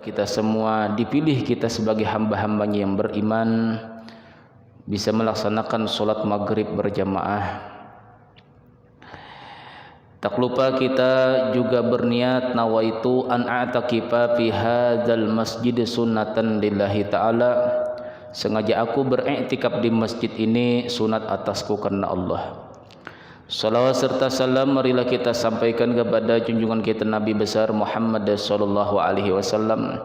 kita semua dipilih kita sebagai hamba-hambanya yang beriman bisa melaksanakan sholat maghrib berjamaah. Tak lupa kita juga berniat nawaitu an a'takifa fi hadzal masjid sunnatan lillahi ta'ala. Sengaja aku beriktikaf di masjid ini sunat atasku karena Allah. Salawat serta salam marilah kita sampaikan kepada junjungan kita Nabi besar Muhammad sallallahu alaihi wasallam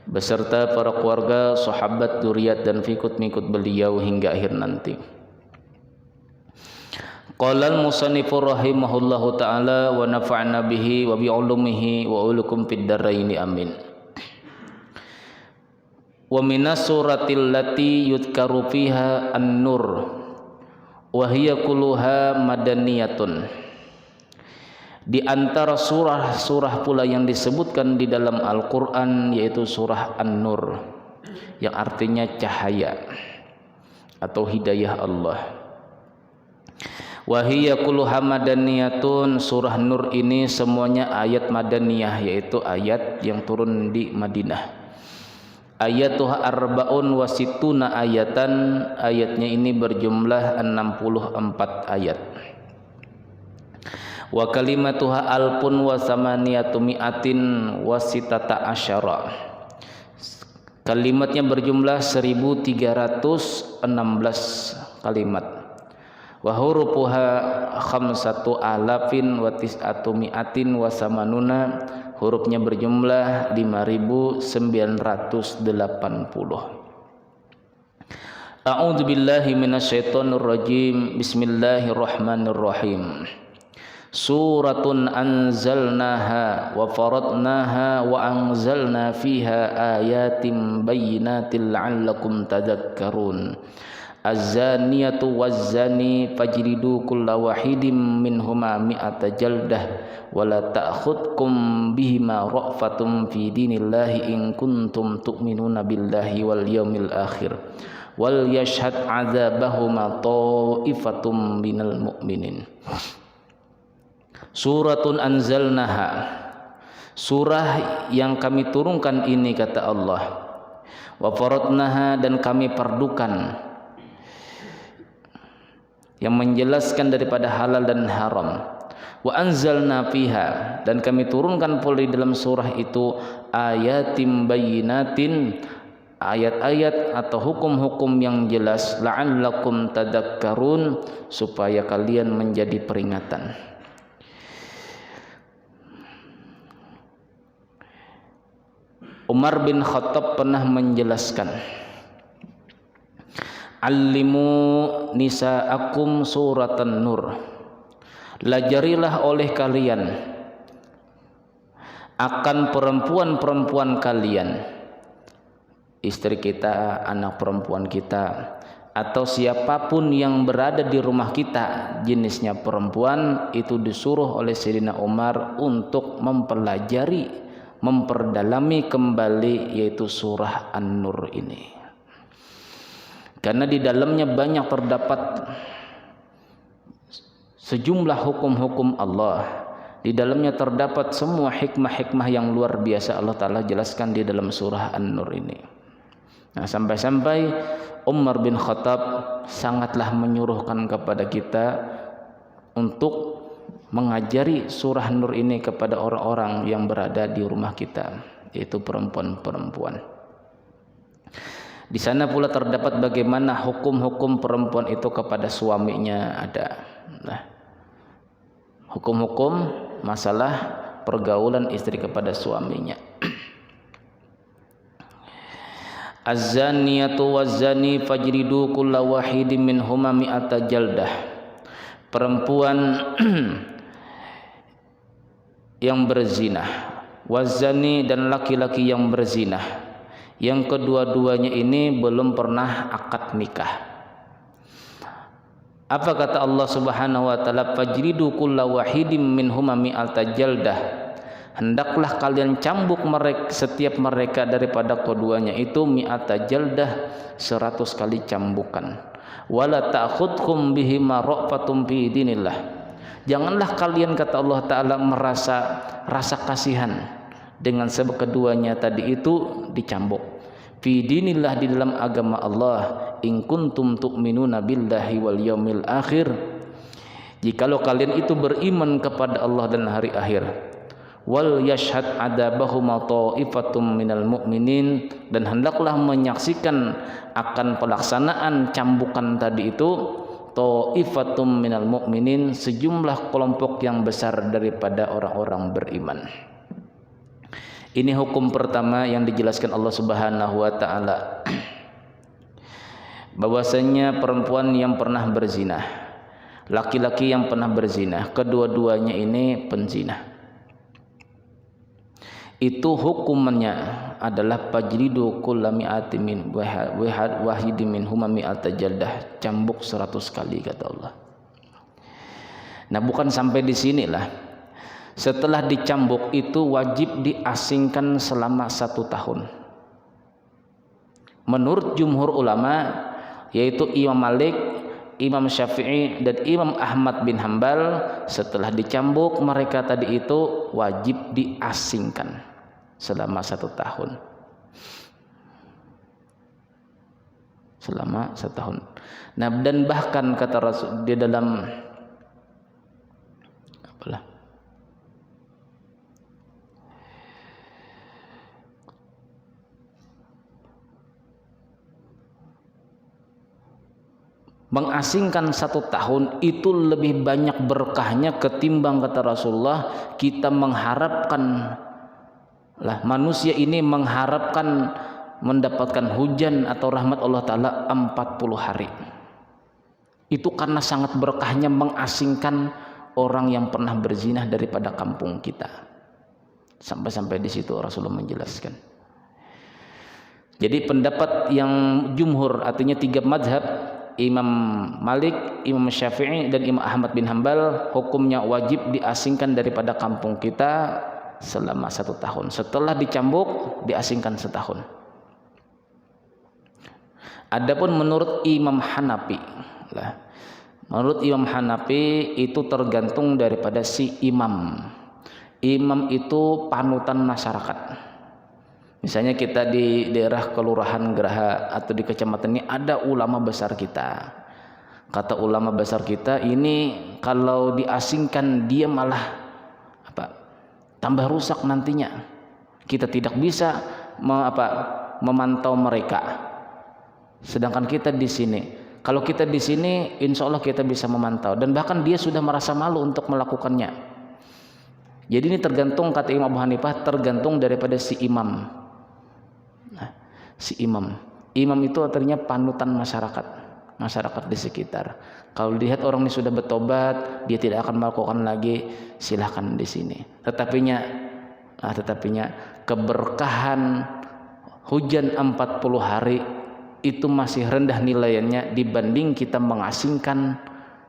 beserta para keluarga, sahabat, zuriat dan fikut-mikut beliau hingga akhir nanti. Qala al-musannifu rahimahullahu taala wa nafa'na bihi wa bi ulumihi wa ulukum fid dharain amin. Wa minas suratil lati yudkaru fiha an-nur wa hiya kulluha madaniyatun. Di antara surah-surah pula yang disebutkan di dalam Al-Qur'an yaitu surah An-Nur yang artinya cahaya atau hidayah Allah. Wa hiya kulluha madaniyatun. Surah Nur ini semuanya ayat madaniyah yaitu ayat yang turun di Madinah. Ayatuha arba'un wa sittuna ayatan. Ayatnya ini berjumlah 64 ayat. Wa kalimatuha alpun wa samaniyatu mi'atin wa sitata asyara. Kalimatnya berjumlah 1316 kalimat. Wa hurufuha khamsatu alafin wa tis'atu mi'atin wa samanuna. Hurufnya berjumlah 5980. A'udzu billahi minasyaitonir rajim. Bismillahirrahmanirrahim. Suratun anzalnaha wa faradnaha wa anzalna fiha ayatin bayyinatin la'allakum tadhakkarun. Az-zaniyatu waz-zani fajlidu kulla wahidin minhuma mi'ata jaldah wa la ta'khudkum bihima ra'fatun fi dinillahi in kuntum tu'minuna billahi wal yawmil akhir wal yashhad 'adzabahuma ta'ifatum minal mu'minin. Suratun anzalnaha, surah yang kami turunkan ini kata Allah. Wa faradnaha, dan kami perdukan, yang menjelaskan daripada halal dan haram. Wa anzalna fiha, dan kami turunkan pula di dalam surah itu ayatim bayyinatin, ayat-ayat atau hukum-hukum yang jelas, la'allakum tadakkarun, supaya kalian menjadi peringatan. Umar bin Khattab pernah menjelaskan, Allimu nisa'akum suratan nur. Lajarilah oleh kalian akan perempuan-perempuan kalian, istri kita, anak perempuan kita, atau siapapun yang berada di rumah kita jenisnya perempuan, itu disuruh oleh Sayyidina Umar untuk mempelajari, memperdalami kembali yaitu surah An-Nur ini. Karena di dalamnya banyak terdapat sejumlah hukum-hukum Allah. Di dalamnya terdapat semua hikmah-hikmah yang luar biasa Allah Ta'ala jelaskan di dalam surah An-Nur ini. Nah, sampai-sampai Umar bin Khattab sangatlah menyuruhkan kepada kita untuk mengajari surah Nur ini kepada orang-orang yang berada di rumah kita, yaitu perempuan-perempuan. Di sana pula terdapat bagaimana hukum-hukum perempuan itu kepada suaminya ada. Nah, hukum-hukum masalah pergaulan istri kepada suaminya. Az-zaniyatu waz-zani fajridu kulla wahidin minhuma mi'ata jaldah. Perempuan yang berzina, waz-zani, dan laki-laki yang berzina, yang kedua-duanya ini belum pernah akad nikah. Apa kata Allah Subhanahu wa taala? Fajridu kulla wahidin minhuma mi'ata jaldah. Hendaklah kalian cambuk setiap mereka daripada keduanya itu mi'ata jaldah, 100 kali cambukan. Wala ta'khudkum bihima ra'fatum fi dinillah. Janganlah kalian kata Allah Ta'ala merasa rasa kasihan dengan sebab keduanya tadi itu dicambuk. Fi dinillah, di dalam agama Allah, in kuntum tu'minuna billahi wal yaumil akhir, jikalau kalian itu beriman kepada Allah dan hari akhir. Wal yashhad adabahuma ta'ifatum minal mu'minin, dan hendaklah menyaksikan akan pelaksanaan cambukan tadi itu ta'ifatum minal mu'minin, sejumlah kelompok yang besar daripada orang-orang beriman. Ini hukum pertama yang dijelaskan Allah Subhanahu wa taala, bahwasanya perempuan yang pernah berzina, laki-laki yang pernah berzina, kedua-duanya ini penzina, itu hukumannya adalah fajlidu kullami'ati min wahidi minhum mi'ata jaldah, cambuk 100 kali kata Allah. Nah, bukan sampai di sinilah. Setelah dicambuk itu wajib diasingkan selama 1 tahun. Menurut jumhur ulama, yaitu Imam Malik, Imam Syafi'i, dan Imam Ahmad bin Hambal, setelah dicambuk mereka tadi itu wajib diasingkan selama 1 tahun. Selama 1 tahun. Nah, dan bahkan kata Rasul di dalam mengasingkan 1 tahun itu lebih banyak berkahnya ketimbang, kata Rasulullah, kita mengharapkan manusia ini mengharapkan mendapatkan hujan atau rahmat Allah Ta'ala 40 hari. Itu karena sangat berkahnya mengasingkan orang yang pernah berzina daripada kampung kita. Sampai-sampai di situ Rasulullah menjelaskan. Jadi pendapat yang jumhur, artinya 3 mazhab, Imam Malik, Imam Syafi'i, dan Imam Ahmad bin Hambal, hukumnya wajib diasingkan daripada kampung kita selama 1 tahun. Setelah dicambuk diasingkan setahun. Adapun menurut Imam Hanafi, menurut Imam Hanafi itu tergantung daripada si imam. Imam itu panutan masyarakat. Misalnya kita di daerah kelurahan Geraha atau di kecamatan ini ada ulama besar kita. Kata ulama besar kita ini kalau diasingkan dia malah tambah rusak nantinya. Kita tidak bisa memantau mereka. Sedangkan kita di sini, kalau kita di sini insya Allah kita bisa memantau, dan bahkan dia sudah merasa malu untuk melakukannya. Jadi ini tergantung, kata Imam Abu Hanifah, tergantung daripada si imam. Si imam itu artinya panutan masyarakat di sekitar. Kalau lihat orang ini sudah bertobat, dia tidak akan melakukan lagi, silahkan di sini. Tetapinya keberkahan hujan 40 hari itu masih rendah nilainya dibanding kita mengasingkan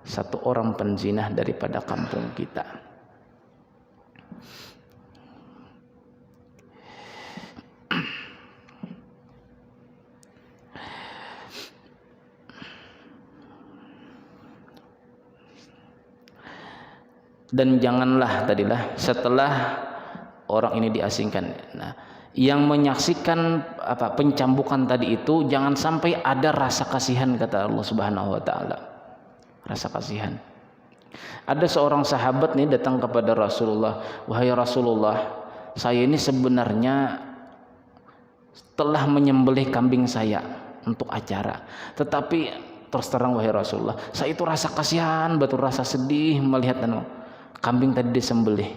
1 orang penzina daripada kampung kita. Dan janganlah setelah orang ini diasingkan, yang menyaksikan pencambukan tadi itu jangan sampai ada rasa kasihan, kata Allah Subhanahu wa taala. Rasa kasihan. Ada seorang sahabat nih datang kepada Rasulullah, "Wahai Rasulullah, saya ini sebenarnya telah menyembelih kambing saya untuk acara. Tetapi terus terang wahai Rasulullah, saya itu rasa kasihan, betul rasa sedih melihat kambing tadi disembelih.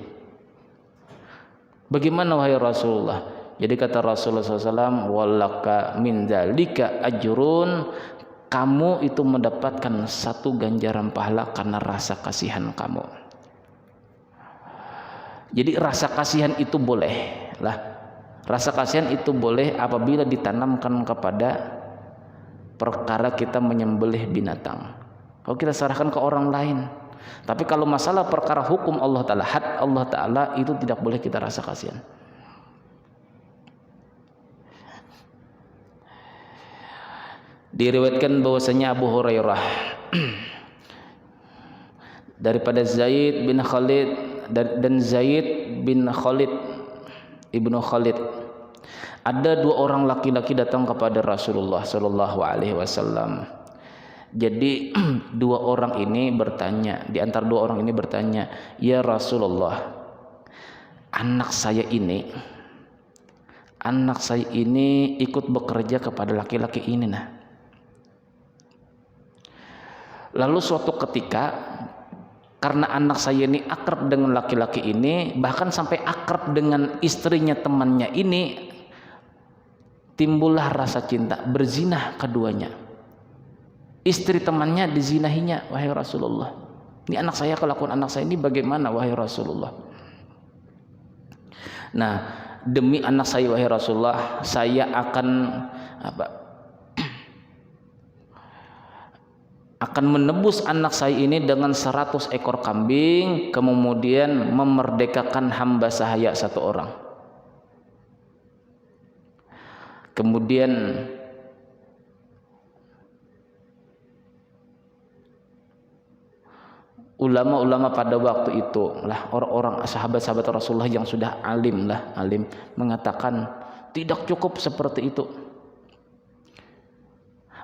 Bagaimana wahai Rasulullah?" Jadi kata Rasulullah SAW, "Walaka min dzalika ajrun." Kamu itu mendapatkan 1 ganjaran pahala karena rasa kasihan kamu. Jadi rasa kasihan itu boleh Rasa kasihan itu boleh apabila ditanamkan kepada perkara kita menyembelih binatang. Kalau kita serahkan ke orang lain. Tapi kalau masalah perkara hukum Allah Ta'ala, had Allah Ta'ala, itu tidak boleh kita rasa kasihan. Diriwayatkan bahwasanya Abu Hurairah daripada Zaid bin Khalid dan Zaid bin Khalid ibnu Khalid. Ada dua orang laki-laki datang kepada Rasulullah Shallallahu Alaihi Wasallam. Jadi dua orang ini bertanya, di antara dua orang ini bertanya, ya Rasulullah, anak saya ini ikut bekerja kepada laki-laki ini. Nah, lalu suatu ketika, karena anak saya ini akrab dengan laki-laki ini, bahkan sampai akrab dengan istrinya temannya ini, timbullah rasa cinta, berzinah keduanya. Istri temannya dizinahinya, wahai Rasulullah. Ini anak saya, kelakuan anak saya ini bagaimana, wahai Rasulullah? Nah, demi anak saya, wahai Rasulullah, saya akan akan menebus anak saya ini dengan 100 ekor kambing, kemudian memerdekakan hamba sahaya satu orang. Kemudian ulama-ulama pada waktu itu lah, orang-orang sahabat-sahabat Rasulullah yang sudah alim mengatakan tidak cukup seperti itu.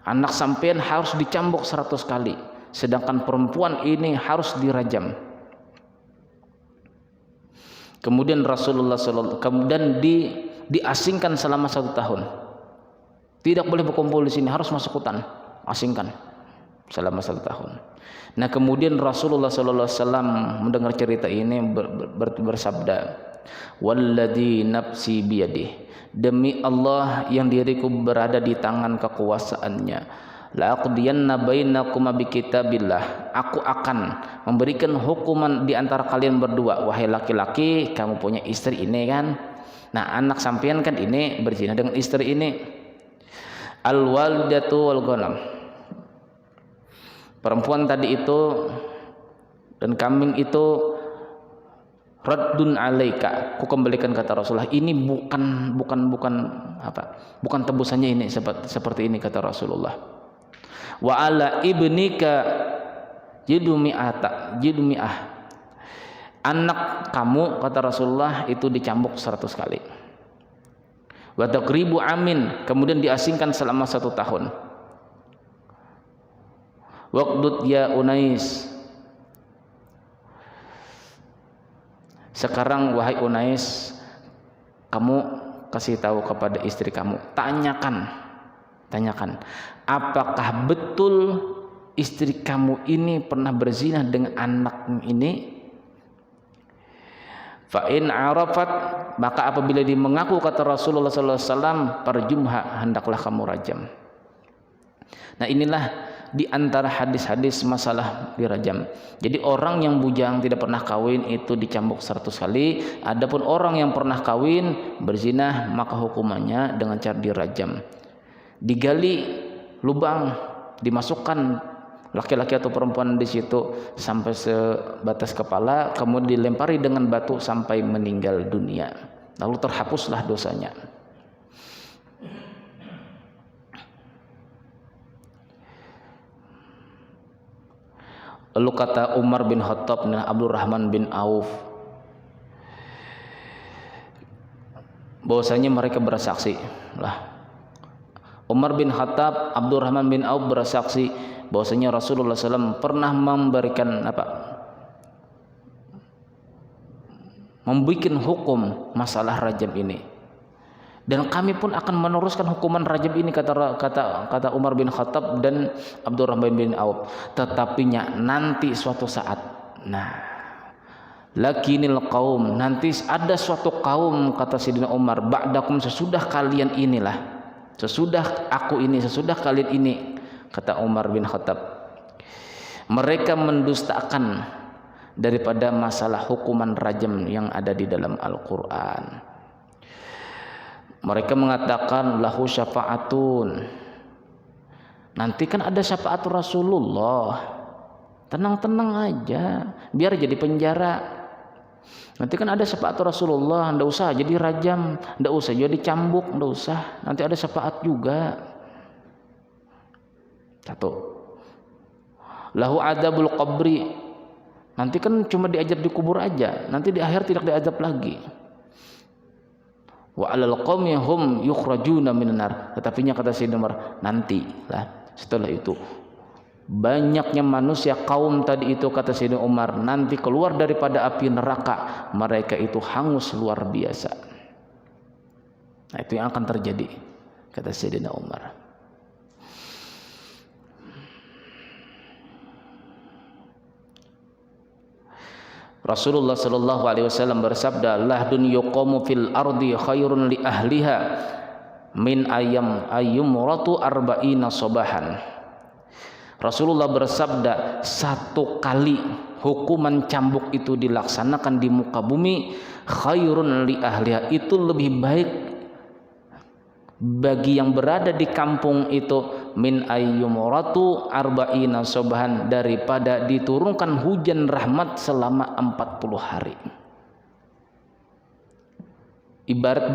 Anak sampean harus dicambuk 100 kali, sedangkan perempuan ini harus dirajam. Kemudian Rasulullah SAW kemudian diasingkan selama 1 tahun. Tidak boleh berkumpul di sini, harus masuk hutan, asingkan selama 1 tahun. Nah, kemudian Rasulullah SAW mendengar cerita ini bersabda, "Walladzi nafsi biyadih, demi Allah yang diriku berada di tangan kekuasaannya, la aqdiyanna bainakum bi kitabillah, aku akan memberikan hukuman di antara kalian berdua." Wahai laki-laki, kamu punya istri ini kan, nah anak sampean kan ini berzina dengan istri ini. Al walidatu wal ghanam, perempuan tadi itu dan kambing itu, raddun alaika, ku kembalikan, kata Rasulullah. Ini bukan tebusannya ini seperti ini, kata Rasulullah. Wa ala ibnika jidumi'ah, anak kamu, kata Rasulullah, itu dicambuk 100 kali. Wa taqribu amin, kemudian diasingkan selama 1 tahun. Waqdud ya Unais, sekarang wahai Unais, kamu kasih tahu kepada istri kamu, tanyakan, apakah betul istri kamu ini pernah berzina dengan anak ini? Fa in arafat, maka apabila dia mengaku, kata Rasulullah SAW, parjumha, hendaklah kamu rajam. Nah, inilah di antara hadis-hadis masalah dirajam. Jadi orang yang bujang tidak pernah kawin itu dicambuk 100 kali. Adapun orang yang pernah kawin berzina, maka hukumannya dengan cara dirajam. Digali lubang, dimasukkan laki-laki atau perempuan di situ sampai sebatas kepala, kemudian dilempari dengan batu sampai meninggal dunia, lalu terhapuslah dosanya. Lalu kata Umar bin Khattab dan Abdurrahman bin Auf, bahwasanya mereka bersaksi lah. Umar bin Khattab, Abdurrahman bin Auf bersaksi bahwasanya Rasulullah SAW pernah memberikan membuat hukum masalah rajam ini, dan kami pun akan meneruskan hukuman rajam ini, kata Umar bin Khattab dan Abdurrahman bin Auf. Tetapinya nanti suatu saat, nah, lakinil qaum, nanti ada suatu kaum, kata Sayyidina Umar, ba'dakum, sesudah kalian inilah, sesudah aku ini, sesudah kalian ini, kata Umar bin Khattab, mereka mendustakan daripada masalah hukuman rajam yang ada di dalam Al-Quran. Mereka mengatakan lahu syafa'atun, nanti kan ada syafaat Rasulullah, tenang-tenang aja, biar jadi penjara. Nanti kan ada syafaat Rasulullah, ndak usah jadi rajam, ndak usah jadi cambuk, ndak usah, nanti ada syafaat juga. Satu, lahu adzabul qabri, nanti kan cuma diajab di kubur aja, nanti di akhir tidak diajab lagi. wa 'alal qaumi hum yukhrajuna minan nar. Tetapinya kata Sayyidina Umar, nantilah setelah itu banyaknya manusia kaum tadi itu, kata Sayyidina Umar, nanti keluar daripada api neraka, mereka itu hangus luar biasa. Nah, itu yang akan terjadi, kata Sayyidina Umar. Rasulullah sallallahu alaihi wasallam bersabda, lahdun yuqamu fil ardi khairun li ahliha min ayyumratu arba'ina sobahan. Rasulullah bersabda, satu kali hukuman cambuk itu dilaksanakan di muka bumi, khairun li ahliha, itu lebih baik bagi yang berada di kampung itu, min ayyumratu arba'ina sobahan, daripada diturunkan hujan rahmat selama 40 hari. Ibarat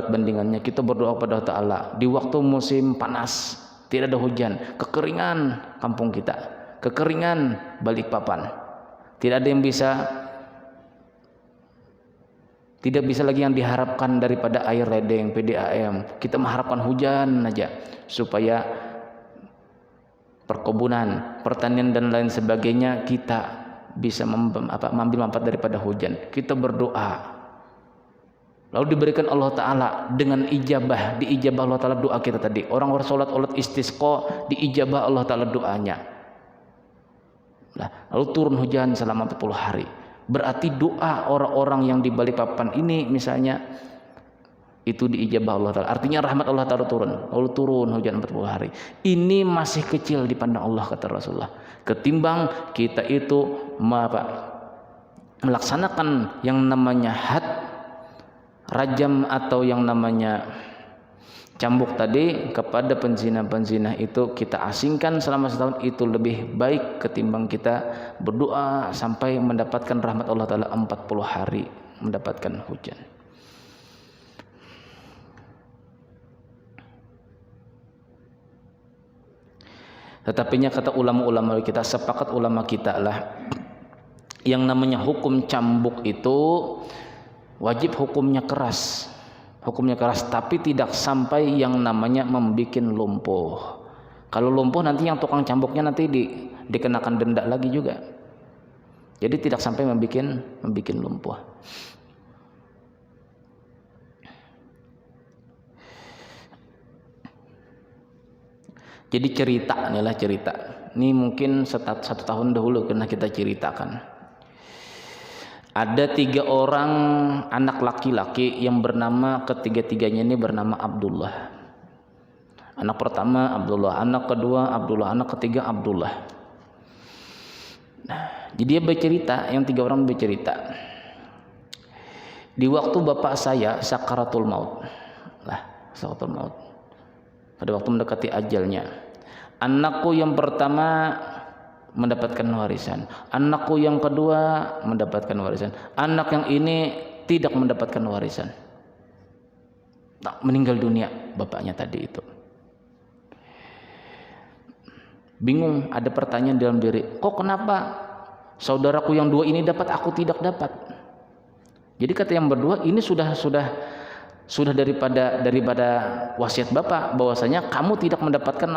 bandingannya kita berdoa kepada Allah Ta'ala di waktu musim panas, tidak ada hujan, kekeringan kampung kita, kekeringan Balikpapan, tidak bisa lagi yang diharapkan daripada air ledeng PDAM. Kita mengharapkan hujan aja supaya perkebunan, pertanian dan lain sebagainya kita bisa mengambil manfaat daripada hujan. Kita berdoa, lalu diberikan Allah Ta'ala dengan diijabah Allah Ta'ala doa kita tadi. Orang sholat istisqa, diijabah Allah Ta'ala doanya. Lalu turun hujan selama 40 hari. Berarti doa orang-orang yang di Balikpapan ini misalnya itu diijabah Allah Ta'ala, artinya rahmat Allah Ta'ala turun, lalu turun hujan 40 hari. Ini masih kecil dipandang Allah, kata Rasulullah, ketimbang kita itu melaksanakan yang namanya rajam atau yang namanya cambuk tadi kepada penzina-penzina itu, kita asingkan selama setahun, itu lebih baik ketimbang kita berdoa sampai mendapatkan rahmat Allah Ta'ala 40 hari mendapatkan hujan. Tetapinya kata ulama-ulama kita, sepakat ulama kita lah, yang namanya hukum cambuk itu wajib hukumnya keras, tapi tidak sampai yang namanya membuat lumpuh. Kalau lumpuh nanti yang tukang cambuknya nanti dikenakan denda lagi juga. Jadi tidak sampai membuat lumpuh. Jadi cerita. Ini mungkin satu tahun dahulu pernah kita ceritakan. Ada 3 orang anak laki-laki yang bernama, ketiga-tiganya ini bernama Abdullah. Anak pertama Abdullah, anak kedua Abdullah, anak ketiga Abdullah. Nah, jadi dia bercerita, yang 3 orang bercerita. Di waktu bapak saya sakaratul maut. Sakaratul maut. Pada waktu mendekati ajalnya. Anakku yang pertama mendapatkan warisan, anakku yang kedua mendapatkan warisan, anak yang ini tidak mendapatkan warisan. Meninggal dunia bapaknya tadi itu. Bingung, ada pertanyaan dalam diri, kok kenapa saudaraku yang 2 ini dapat, aku tidak dapat? Jadi kata yang berdua, ini sudah daripada wasiat bapak, bahwasanya kamu tidak mendapatkan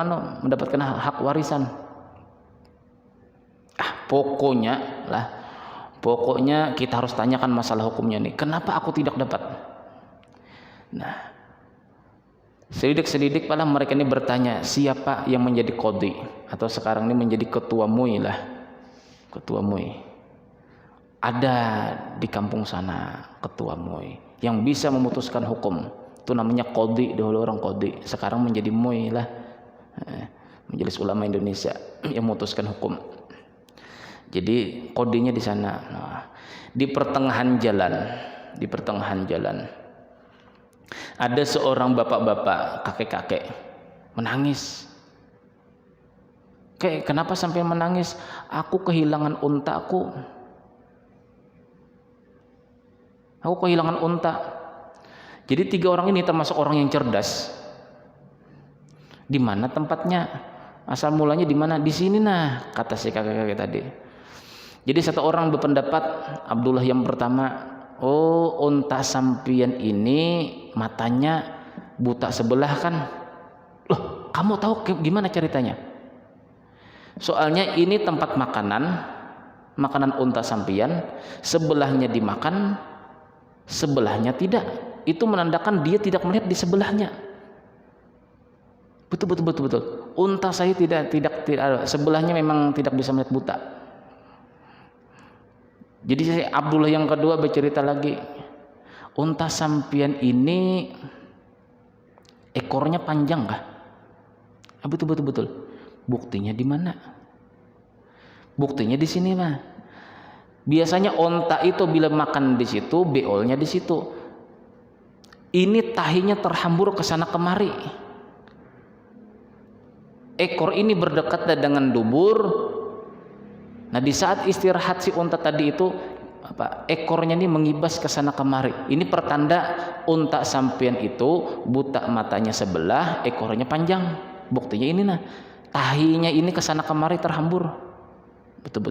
hak warisan. Pokoknya kita harus tanyakan masalah hukumnya nih. Kenapa aku tidak dapat? Nah, selidik pada mereka ini bertanya, siapa yang menjadi qadhi, atau sekarang ini menjadi ketua MUI lah. Ketua MUI. Ada di kampung sana ketua MUI yang bisa memutuskan hukum. Itu namanya qadhi, dahulu orang qadhi, sekarang menjadi MUI lah. Majelis Ulama Indonesia yang memutuskan hukum. Jadi kodenya di sana. Nah, di pertengahan jalan ada seorang bapak-bapak, kakek-kakek menangis. Kenapa sampai menangis? Aku kehilangan untaku. Jadi 3 orang ini termasuk orang yang cerdas. Di mana tempatnya? Asal mulanya di mana? Di sini nah, kata si kakek-kakek tadi. Jadi satu orang berpendapat, Abdullah yang pertama, oh unta sampian ini matanya buta sebelah kan. Loh, kamu tahu gimana ceritanya? Soalnya ini tempat makanan unta sampian, sebelahnya dimakan, sebelahnya tidak. Itu menandakan dia tidak melihat di sebelahnya. Betul. Unta saya tidak sebelahnya memang tidak bisa melihat buta. Jadi saya Abdullah yang kedua bercerita lagi, unta sampian ini ekornya panjang kah? Betul. Buktinya di mana? Buktinya di sini mah. Biasanya unta itu bila makan di situ, beolnya di situ. Ini tahinya terhambur ke sana kemari. Ekor ini berdekatan dengan dubur. Nah, di saat istirahat si unta tadi itu ekornya ini mengibas ke sana kemari. Ini pertanda unta sampian itu buta matanya sebelah, ekornya panjang. Buktinya ini nah, tahinya ini ke sana kemari terhambur. Betul.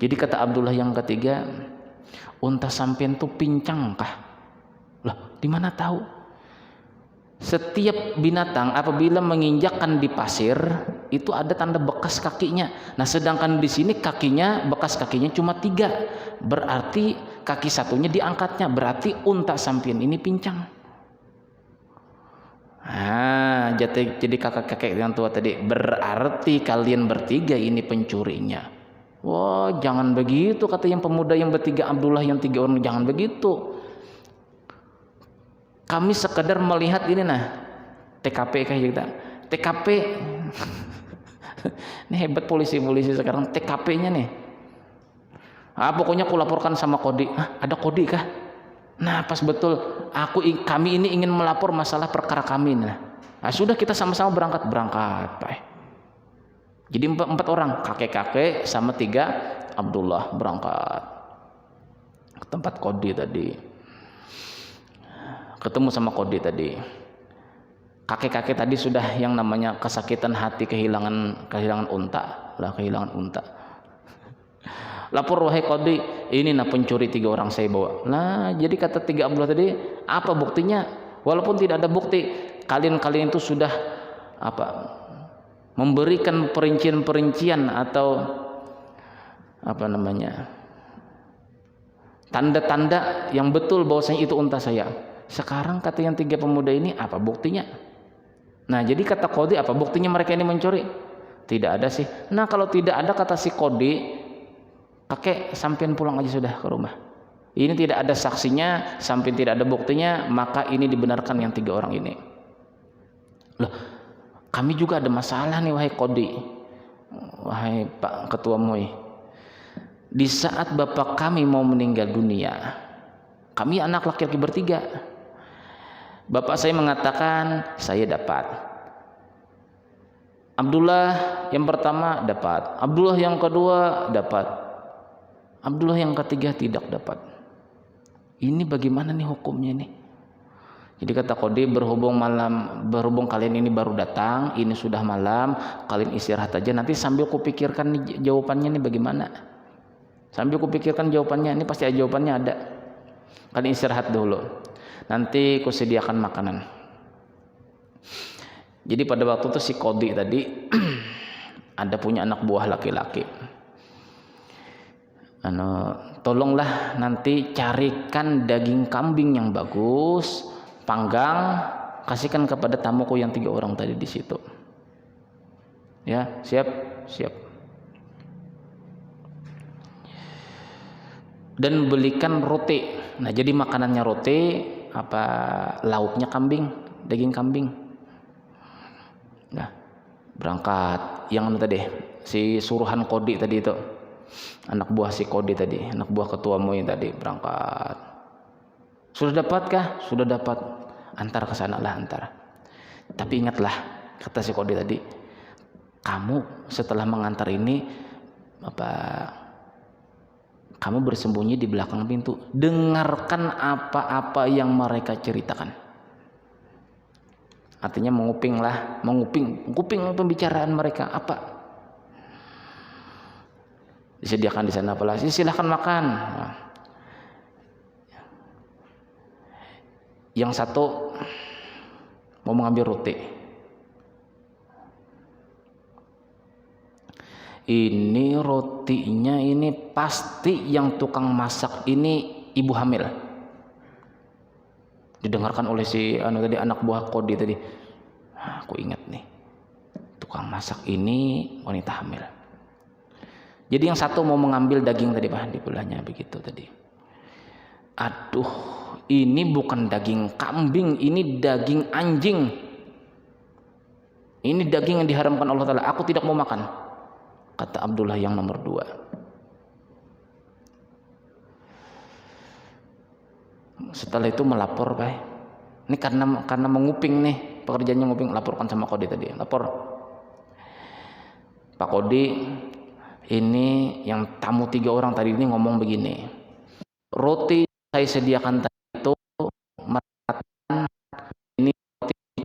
Jadi kata Abdullah yang ketiga, unta sampian itu pincang kah? Lah, di mana tahu? Setiap binatang apabila menginjakkan di pasir itu ada tanda bekas kakinya. Nah, sedangkan di sini bekas kakinya cuma 3, berarti kaki satunya diangkatnya, berarti unta sampian ini pincang. Nah, jadi kakek yang tua tadi, berarti kalian bertiga ini pencurinya. Wah, jangan begitu kata yang pemuda yang bertiga, Abdullah yang 3 orang, jangan begitu. Kami sekedar melihat ini nah, TKP kayak kita. TKP. Ini hebat polisi sekarang, TKP-nya nih. Pokoknya aku laporkan sama Kodi. Ada Kodi kah? Nah, pas betul. Kami ini ingin melapor masalah perkara kami. Nah, sudah kita sama-sama berangkat, Pak. Jadi 4 orang, kakek-kakek sama 3 Abdullah berangkat ke tempat Kodi tadi. Ketemu sama Kodi tadi. Kakek-kakek tadi sudah yang namanya kesakitan hati, kehilangan unta. Lapor, wahai Kodi, ini nah pencuri 3 orang saya bawa. Nah, jadi kata 3 Abdullah tadi, apa buktinya? Walaupun tidak ada bukti, kalian itu sudah memberikan perincian atau tanda-tanda yang betul bahwasanya itu unta saya. Sekarang kata yang 3 pemuda ini, apa buktinya? Nah, jadi kata Kodi, apa buktinya mereka ini mencuri? Tidak ada sih. Nah, kalau tidak ada kata si Kodi, kakek sampean pulang aja sudah ke rumah. Ini tidak ada saksinya, sampai tidak ada buktinya, maka ini dibenarkan yang 3 orang ini. Loh, kami juga ada masalah nih wahai Kodi, wahai Pak Ketua MUI. Di saat bapak kami mau meninggal dunia, kami anak laki-laki bertiga. Bapak saya mengatakan saya dapat. Abdullah yang pertama dapat. Abdullah yang kedua dapat. Abdullah yang ketiga tidak dapat. Ini bagaimana nih hukumnya nih? Jadi kata Kodi, berhubung kalian ini baru datang, ini sudah malam, kalian istirahat aja. Nanti sambil kupikirkan nih jawabannya nih bagaimana. Sambil kupikirkan jawabannya, ini pasti jawabannya ada. Kalian istirahat dulu. Nanti kusediakan makanan. Jadi pada waktu itu si Kodi tadi ada punya anak buah laki-laki. Tolonglah nanti carikan daging kambing yang bagus, panggang, kasihkan kepada tamuku yang 3 orang tadi di situ. Ya, siap. Dan belikan roti. Nah, jadi makanannya roti, lauknya kambing, daging kambing. Nah, berangkat yang tadi si suruhan Kodi tadi itu, anak buah si Kodi tadi, anak buah ketua MUI tadi berangkat. Sudah dapatkah? Sudah dapat. Antar ke sana lah, antar. Tapi ingatlah kata si Kodi tadi, kamu setelah mengantar ini kamu bersembunyi di belakang pintu, dengarkan apa-apa yang mereka ceritakan. Artinya menguping pembicaraan mereka. Apa disediakan di sana, silahkan makan. Nah, yang satu mau mengambil roti. Ini rotinya ini pasti yang tukang masak ini ibu hamil. Didengarkan oleh si tadi anak buah Kodi tadi. Aku ingat nih, tukang masak ini wanita hamil. Jadi yang satu mau mengambil daging tadi Pak, dibelahnya begitu tadi. Aduh, ini bukan daging kambing, ini daging anjing. Ini daging yang diharamkan Allah Ta'ala, aku tidak mau makan, kata Abdullah yang nomor 2. Setelah itu melapor Pak. Ini karena menguping nih, pekerjaannya nguping, laporkan sama Kodi tadi. Lapor, Pak Kodi, ini yang tamu 3 orang tadi ini ngomong begini, roti saya sediakan tadi itu mengatakan ini roti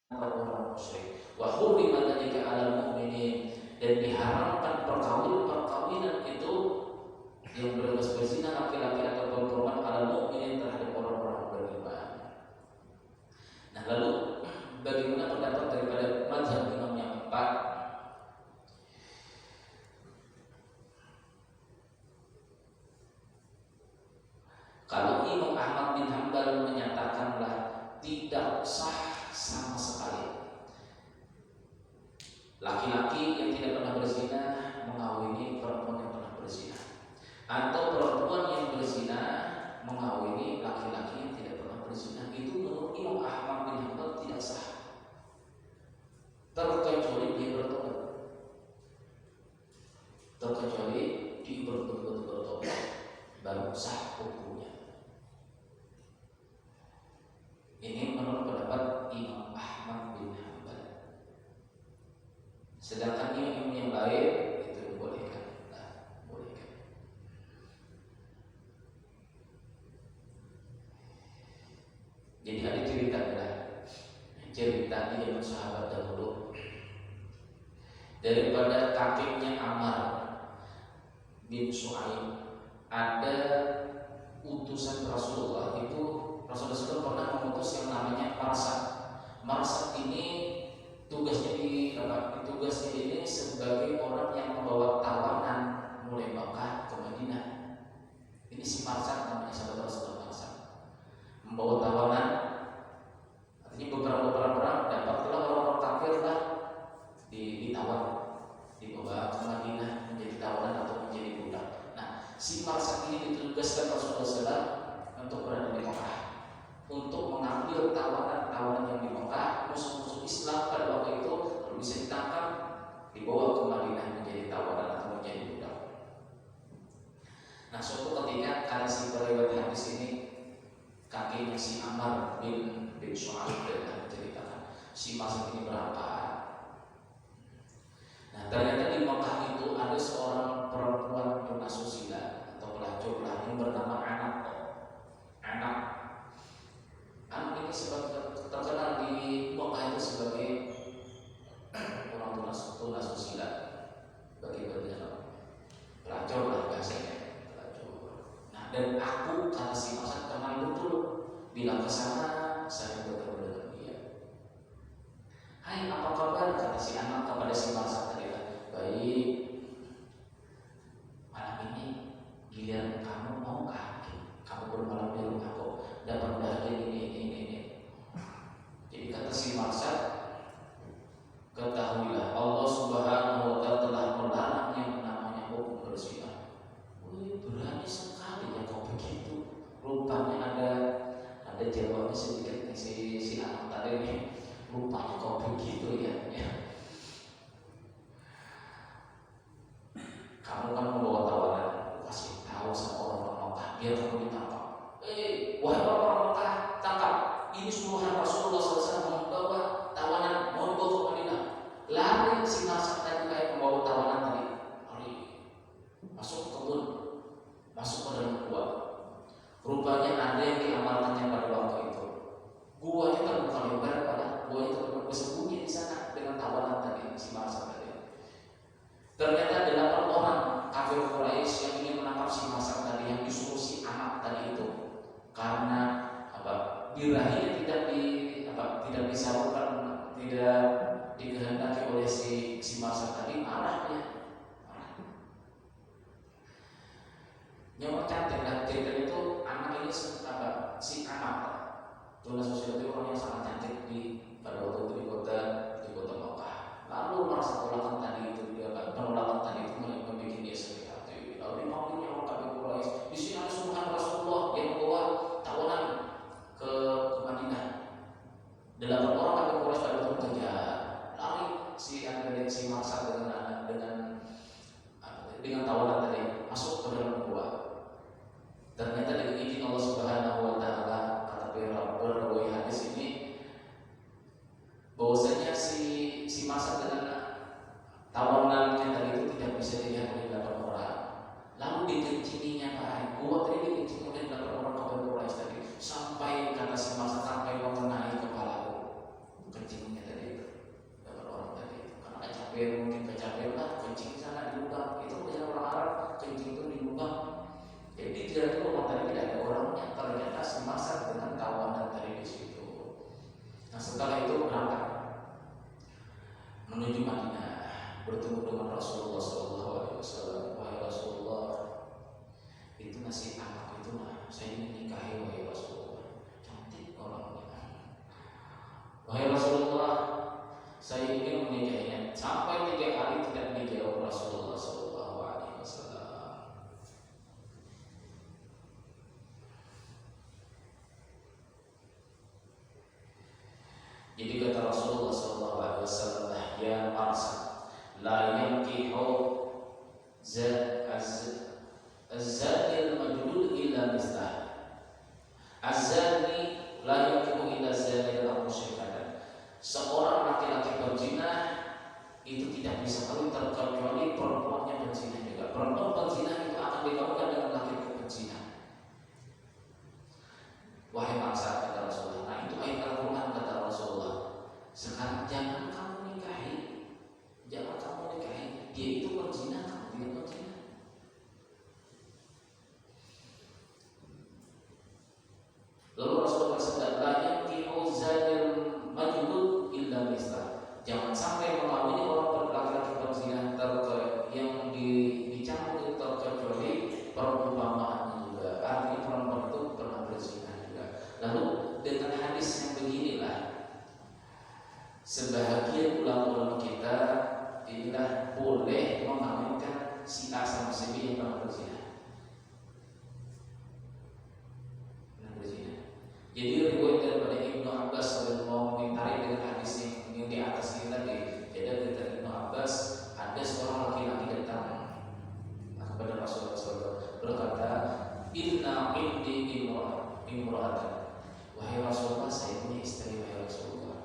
orang musyrik. Wa hurrima dzalika 'alal mu'minin, dan diharamkan perkawinan itu yang bebas berzina laki-laki atau perempuan 'alal mu'minin terhadap orang-orang beriman. Nah, lalu bagaimana pendapat daripada mazhab Imam yang keempat? Kalau Imam Ahmad bin Hanbal menyatakanlah tidak sah sama sekali laki-laki yang tidak pernah berzina mengawini perempuan yang pernah berzina, atau perempuan yang berzina mengawini laki-laki yang tidak pernah berzina, itu menurut Imam Ahmad bin Hanbal tidak sah, terkecuali dia bertobat, terkecuali dia betul-betul bertobat baru sah hukumnya. Ini menurut pendapat Imam Ahmad bin Hanbal. Sedangkan imam yang lain itu dibolehkan, bolehkan. Jadi ada cerita di zaman sahabat dahulu, daripada kakeknya Ammar bin Shu'aib, ada utusan Rasulullah. Itu Rasulullah pernah mengutus yang namanya Marsad. Marsad ini tugasnya ini sebagai orang yang membawa tawanan mulai Makkah ke Madinah. Ini si Marsad namanya, sahabat Rasulullah Marsad. Membawa tawanan, artinya beberapa perang dapatlah orang-orang kafir lah ditawan, dibawa ke Madinah menjadi tawanan atau menjadi budak. Nah, si Marsad ini ditugaskan Rasulullah SAW untuk berada di Makkah, untuk mengambil tawanan-tawanan yang di Mekah, musuh-musuh Islam pada waktu itu, kalau bisa ditangkap, dibawa ke Madinah menjadi tawanan atau menjadi budak. Nah, suatu ketika karena si periwayat hadis ini, kakeknya si Ammar bin Shu'aib dan menceritakan si Marsad ini berangkat. Nah, ternyata di Mekah itu ada seorang perempuan penasusila atau pelacur yang bernama Anak ini terkenal di Mekah itu sebagai orang tunasusila, bagi pelacur lah bahasanya, pelacur. Nah, dan aku kata si Marsad kenal betul, bilang ke sana saya bertemu dengan dia. Hai, apa kabar? Kata si anak kepada si Marsad tadi. Baik, malam ini giliran kamu maukah kamu bermalam di rumahku, dapat bahagia ini. Jadi kata si Marsad, ketahuilah Allah Subhanahu wa Ta'ala telah melarang yang namanya hukum berzina. Berani sekali ya kau begitu. Rupanya ada jawabannya sedikit si anak tadi ini. Rupanya kau begitu ya. Kamu kan membawa tawanan, kasih tahu sama orang Mekah biar kamu ditangkap. Wahai orang Mekah, tangkap. Ini suruhan Rasulullah SAW membawa tawanan, mau dibawa ke Madinah. Lari si Marsad tadi kayak membawa tawanan tadi. Lari masuk ke kebun, masuk ke dalam gua. Rupanya ada yang diamalkannya pada waktu itu. Guanya terbuka lebar, guanya terbuka bersembunyi di sana dengan tawanan tadi si Marsad tadi. Ternyata 8 orang kafir Quraisy yang ingin menangkap si Marsad tadi, yang disuruh si anak tadi itu, karena birahinya tidak disalurkan, tidak dikehendaki oleh si Marsad tadi, marah dia. Nyawa cantik lah cerita itu. Anak ini si anak tunas sosial itu orang yang sangat cantik pada waktu itu di kota Mekah. Lalu merasa penolakan tadi itu membuat dia sakit hati. Lalu dipanggilnya orang kafir Quraisy. Di sini ada suruhan Rasulullah yang membawa tawanan ke Madinah. 8 orang kafir Quraisy pada waktu kejar. Lari si Marsad dengan tawanan tadi masuk ke dalam gua. Ternyata dengan izin Allah Subhanahu wa Ta'ala, kata perawi hadis ini, bahwasanya si Marsad dengan capek, mungkin kecapean lah, kencing sana di lubang. Itu dengan orang Arab, kencing itu di lubang. Jadi tidak tahu matanya tidak ada orangnya, ternyata semasak dengan tawanan tadi di situ. Nah setelah itu berangkat menuju Madinah, bertemu dengan Rasulullah SAW. Wahai Rasulullah, itu nasi anak itu mah saya ingin nikahi wahai Rasulullah. Cantik orangnya. Wahai Rasulullah, saya ingin menikahinya. Sampai 3 kali tidak dijawab Rasulullah SAW. Jadi kata Rasulullah SAW, ya Arsa, la yankihu az-zadil majlul illa mislah. Az-zani la yankihu illa zadil al-musyrikatan. Seorang laki-laki berzina itu tidak bisa kawin terkecuali perempuannya berzina juga. Perempuan berzina itu akan dikawinkan dengan laki-laki berzina. Wahai Arsa, kata Rasulullah. Nah itu ayat Al-Quran kata Rasulullah. Sekarang jangan kamu nikahi, dia itu berzina, kamu tidak berzina. Lalu Rasulullah bersabda, la yankihu zadil majnun illa mislah. Jangan sampai mengawini orang laki-laki berzina yang dicampur itu terkecuali perumpamaannya juga. Artinya perempuan itu pernah berzina juga. Lalu dengan hadis yang beginilah sebahagian ulama-ulama kita inilah boleh mengawinkan si A sama si B yang pernah berzina. Jadi riwayat daripada Ibnu Abbas radhiyallahu anhu dengan hadis yang di atas ini tadi. Jadi dari Ibnu Abbas ada seorang laki-laki datang kepada Rasulullah SAW berkata, Inna indi imra'atan. Wahai Rasulullah, saya punya istri wahai Rasulullah.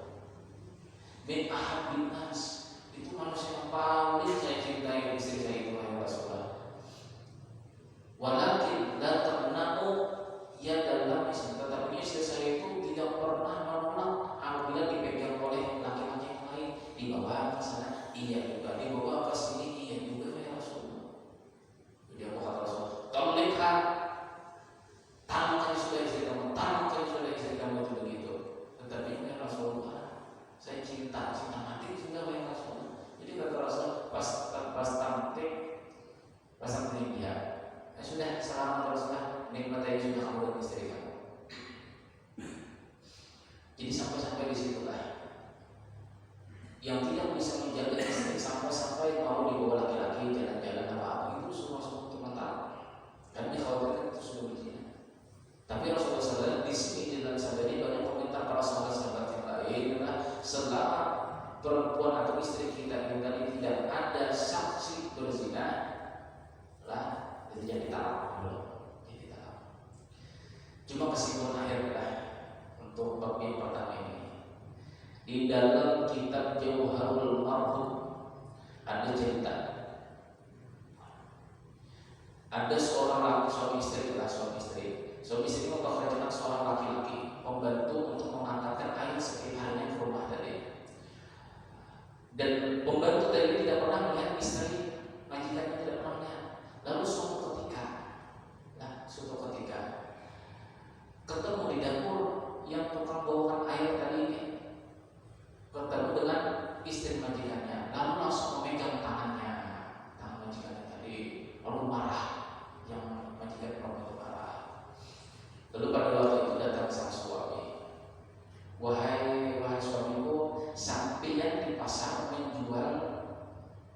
Min ahabbin nas, itu manusia yang paling saya cintai istri saya itu wahai Rasulullah. Walakin la tamna'u ya dalam istri, tetapi istri saya itu tidak pernah menolak apabila dipegang oleh laki-laki yang lain. Dibawa ke sana, iya juga. Dibawa ke sini, iya juga wahai Rasulullah. Jadi apa kata Rasulullah? Tolong lihat, tanamkan sudah istri kamu, tanamkan sudah istri kamu itu begitu. Tetapi wahai Rasulullah, saya cinta mati sudah wahai Rasulullah. Jadi kata Rasul pas tampil dia, sudah selamat Rasulullah, nikmati sudah kamu dan istri kamu. Jadi sampai di situlah yang tidak bisa menjaga istri sampai mau dibawa laki-laki jalan-jalan apa-apa itu semua teman-teman. Dan dikhawatirkan itu sudah berzina. Tapi Rasulullah SAW di sini dengan sadari banyak komentar para sahabat-sahabat yang lain adalah selama perempuan atau istri kita ini tadi tidak ada saksi berzina lah, itu jadi talak belum. Cuma kesimpulan akhirnya untuk bab yang pertama ini, di dalam kitab Jauharul Marhum ada cerita. Ada seorang suami istri mempekerjakan seorang laki-laki pembantu untuk mengantarkan air setiap harinya ke rumah tadi. Dan pembantu tadi tidak pernah melihat istri, majikannya tidak pernah melihat. Lalu suatu ketika ketemu di dapur yang tukang bawakan air tadi ini, ketemu dengan istri majikannya, lalu langsung memegang tangan majikannya tadi, lalu marah. Yang majikan perempuan itu marah. Lalu pada waktu itu datang sang suami, wahai suamiku, sampeyan di pasar menjual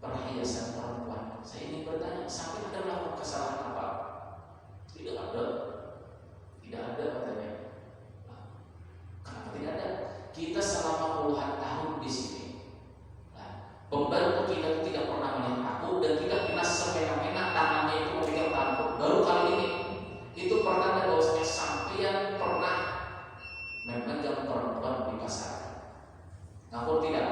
perhiasan perempuan. Saya ingin bertanya, sampai ada melakukan kesalahan apa? Tidak ada katanya. Kenapa tidak ada? Kita selama puluhan tahun di sini. Pembantu kita tidak pernah melihat aku dan tidak pernah semena-mena tangannya itu memegang tanganku. Baru kali ini itu pertanda bahwasanya sampeyan pernah memegang perempuan di pasar. Ngaku tidak?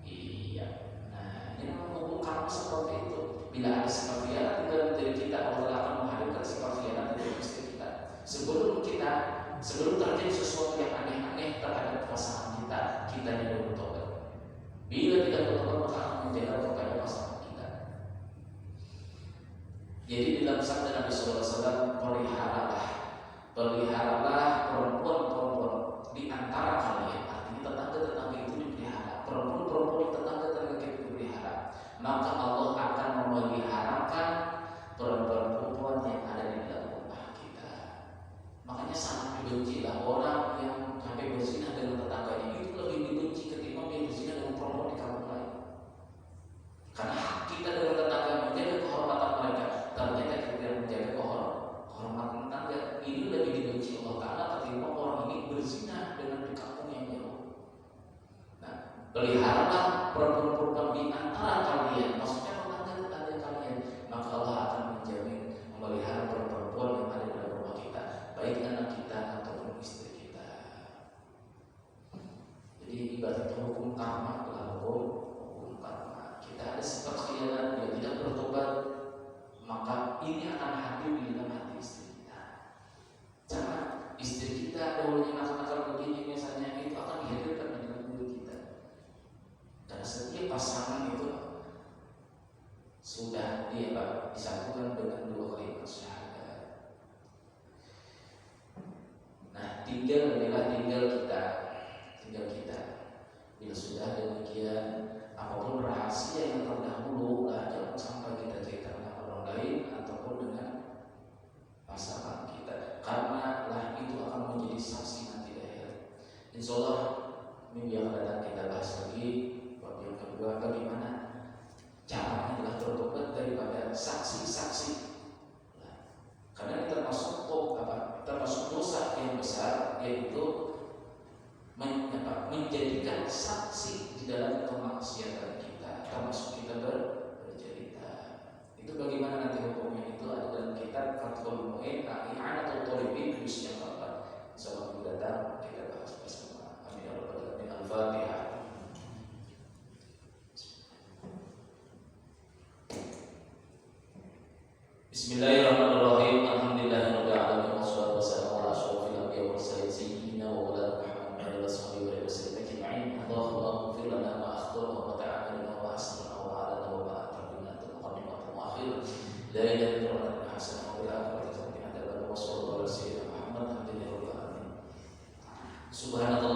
Iya. Nah, ini mengumpulkan seperti itu. Bila ada sifat khianat di dalam diri kita, Allah akan menghadirkan sifat khianat dari istri kita. Sebelum terjadi sesuatu yang aneh-aneh terhadap pasangan kita yang dulu tobat. Bila tidak bertobat maka Jadi dalam sabda Nabi sallallahu alaihi wasallam, peliharalah perempuan-perempuan di antara kalian. Artinya tetangga-tetangga itu dipelihara, perempuan-perempuan tetangga-tetangga itu dipelihara. Maka Allah akan memeliharakan perempuan-perempuan yang ada di dalam rumah kita. Makanya sangat dibencilah orang yang sampai berzina dengan tetangganya, itu lebih dibenci ketimbang dia berzina dengan perempuan di kampung lain. Karena hak kita dengan tetangga menjaga kehormatan mereka, ternyata kita menjaga kehormatan tetangga ini lebih dibenci Allah Ta'ala ketimbang orang ini berzina dengan di kampung yang jauh. Nah, peliharalah perempuan-perempuan di antara kalian, maksudnya tetangga-tetangga kalian, maka Allah akan menjamin memelihara perempuan yang ada di dalam rumah kita, baik anak kita ataupun istri kita. Jadi ibarat hukum karma adalah hukum karma. Kita ada sifat khianat, dia tidak bertobat, maka ini akan hadir di dalam hati istri kita. Jangan istri kita dahulunya nakal-nakal begini misalnya, itu akan dihadirkan di dalam diri kita. Karena setiap pasangan itu sudah disatukan dengan dua kalimat syahadat. Nah, tinggal kita. Bila sudah demikian, apapun rahasia yang terdahulu, jangan sampai kita ceritakan dengan orang lain ataupun dengan pasangan kita, karena itu akan menjadi saksi nanti di akhirat. Insya Allah minggu yang akan datang kita bahas lagi bab yang kedua, bagaimana caranya adalah bertobat daripada saksi-saksi. Karena ini termasuk dosa yang besar, yaitu menjadikan saksi di dalam kemaksiatan kita, termasuk kita bercerita. Itu bagaimana nanti hukumnya, itu ada dalam kitab Fathul Mu'in I'anatul Thalibin juz yang keempat. Insyaallah minggu datang kita bahas bersama. Amin ya rabbal alamin. Al-Fatihah. Bismillahirrahmanirrahim. Alhamdulillahirabbil alamin wassalatu wassalamu ala asyrofil anbiya'i wal mursalin sayyidina wa maulana Muhammadin wa alihi wasallam ajma'in. Allahumma ighfir lana ma akhtana wa ta'ala wa asrarna wa a'lana wa ma a'tarna taqaddama wa mu'akhir. La ilaha illa anta hasanah wa la ilaha illa anta wa sallallahu alaihi wa sallam Muhammad alhamdulillahirabbil alamin. Subhanallah.